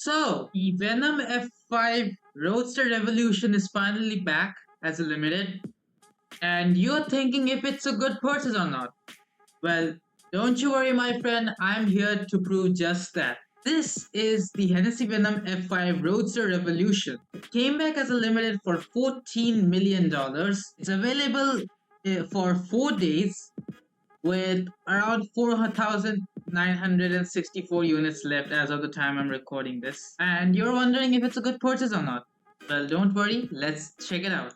So, the Venom F5 Roadster Revolution is finally back as a limited, and you're thinking if it's a good purchase or not. Well, don't you worry, my friend, I'm here to prove just that. This is the Hennessy Venom F5 Roadster Revolution. It came back as a limited for $14 million. It's available for 4 days with around 4,964 units left as of the time I'm recording this. And you're wondering if it's a good purchase or not. Well, don't worry, let's check it out.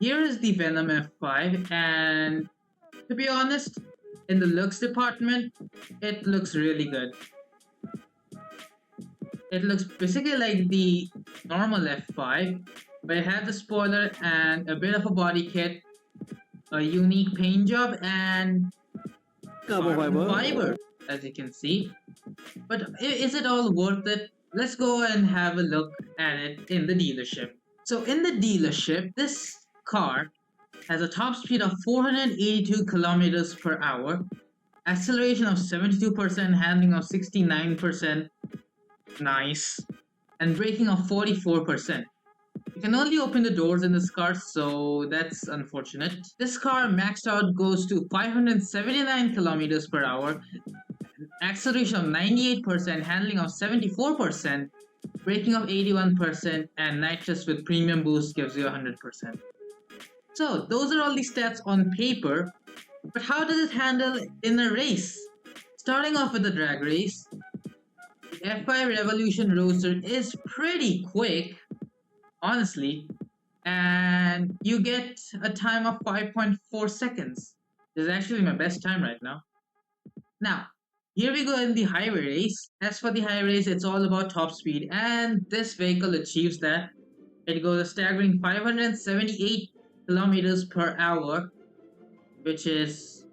Here is the Venom F5, and to be honest, in the looks department, it looks really good. It looks basically like the normal F5, but it has a spoiler and a bit of a body kit, a unique paint job, and carbon fiber, as you can see. But is it all worth it? Let's go and have a look at it in the dealership. So in the dealership, this car has a top speed of 482 kilometers per hour, acceleration of 72%, handling of 69%, nice, and braking of 44%. You can only open the doors in this car, so that's unfortunate. This car maxed out goes to 579 kilometers per hour, acceleration of 98%, handling of 74%, braking of 81%, and nitrous with premium boost gives you 100%. So those are all the stats on paper, but how does it handle in a race? Starting off with the drag race, the F5 Revolution Roadster is pretty quick, honestly, and you get a time of 5.4 seconds. This is actually my best time right now. Now, here we go in the highway race. As for the highway race, it's all about top speed, and this vehicle achieves that. It goes a staggering 578 kilometers per hour, which is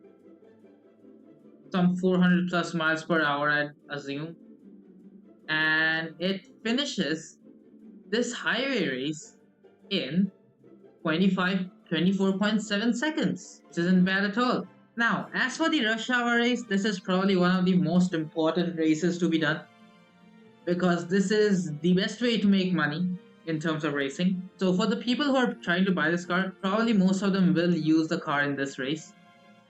some 400 plus miles per hour, I'd assume. And it finishes this highway race in 24.7 seconds, which isn't bad at all. Now, as for the rush hour race, this is probably one of the most important races to be done because this is the best way to make money in terms of racing. So for the people who are trying to buy this car, probably most of them will use the car in this race.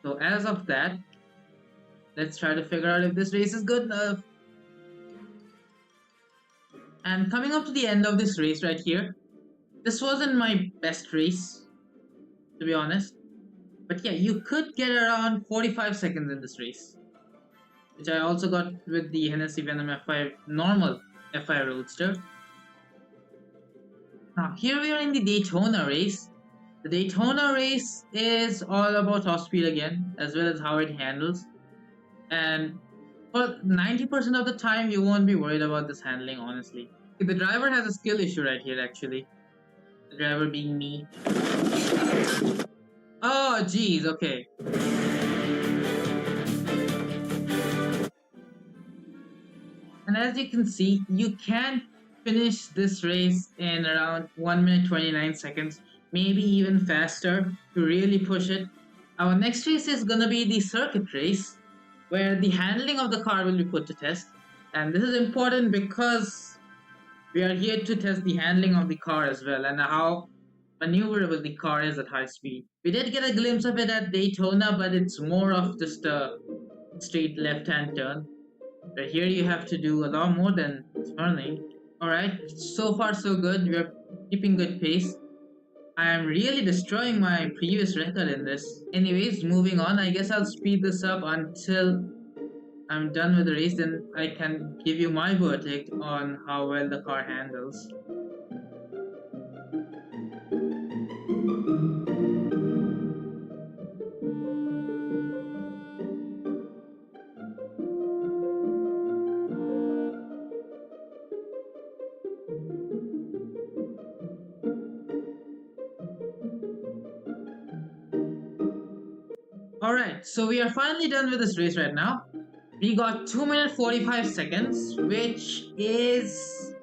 So as of that, let's try to figure out if this race is good enough. And coming up to the end of this race right here, this wasn't my best race, to be honest. But yeah, you could get around 45 seconds in this race, which I also got with the Hennessy Venom F5 normal F5 Roadster. Now here we are in the Daytona race. The Daytona race is all about top speed again, as well as how it handles. And for 90% of the time, you won't be worried about this handling, honestly. The driver has a skill issue right here, actually. The driver being me. Oh, geez, okay. And as you can see, you can finish this race in around 1 minute 29 seconds, maybe even faster to really push it. Our next race is gonna be the circuit race, where the handling of the car will be put to test. And this is important because we are here to test the handling of the car as well and how maneuverable the car is at high speed. We did get a glimpse of it at Daytona, but it's more of just a straight left-hand turn. But here you have to do a lot more than turning. Alright, so far so good. We are keeping good pace. I am really destroying my previous record in this. Anyways, moving on, I guess I'll speed this up until I'm done with the race, then I can give you my verdict on how well the car handles. Alright, so we are finally done with this race right now. We got 2 minutes 45 seconds, which is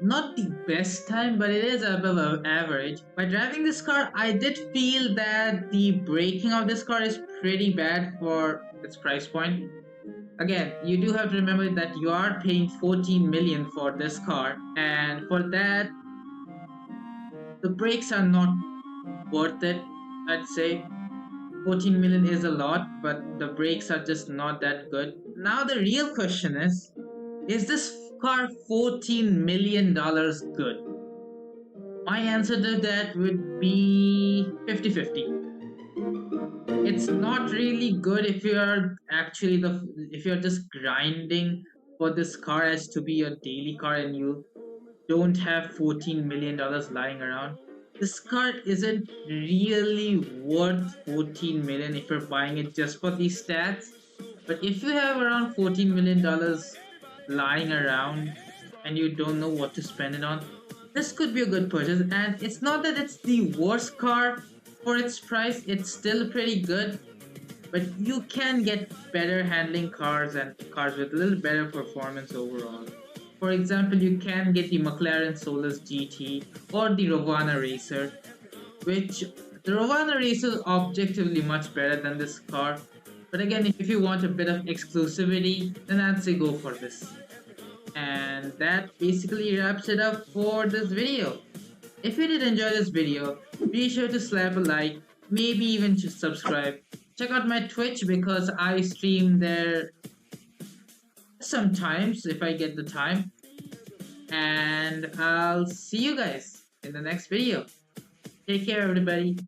not the best time, but it is above average. By driving this car, I did feel that the braking of this car is pretty bad for its price point. Again, you do have to remember that you are paying 14 million for this car, and for that, the brakes are not worth it. I'd say 14 million is a lot, but the brakes are just not that good. Now, the real question is this car $14 million good? My answer to that would be 50-50. It's not really good if you're actually if you're just grinding for this car as to be your daily car and you don't have $14 million lying around. This car isn't really worth 14 million if you're buying it just for these stats. But if you have around $14 million lying around and you don't know what to spend it on, this could be a good purchase. And it's not that it's the worst car for its price, it's still pretty good, but you can get better handling cars and cars with a little better performance overall. For example, you can get the McLaren Solus GT or the Rovana Racer, which the Rovana Racer is objectively much better than this car. But again, if you want a bit of exclusivity, then I'd say go for this. And that basically wraps it up for this video. If you did enjoy this video, be sure to slap a like, maybe even to subscribe. Check out my Twitch because I stream there sometimes if I get the time. And I'll see you guys in the next video. Take care, everybody.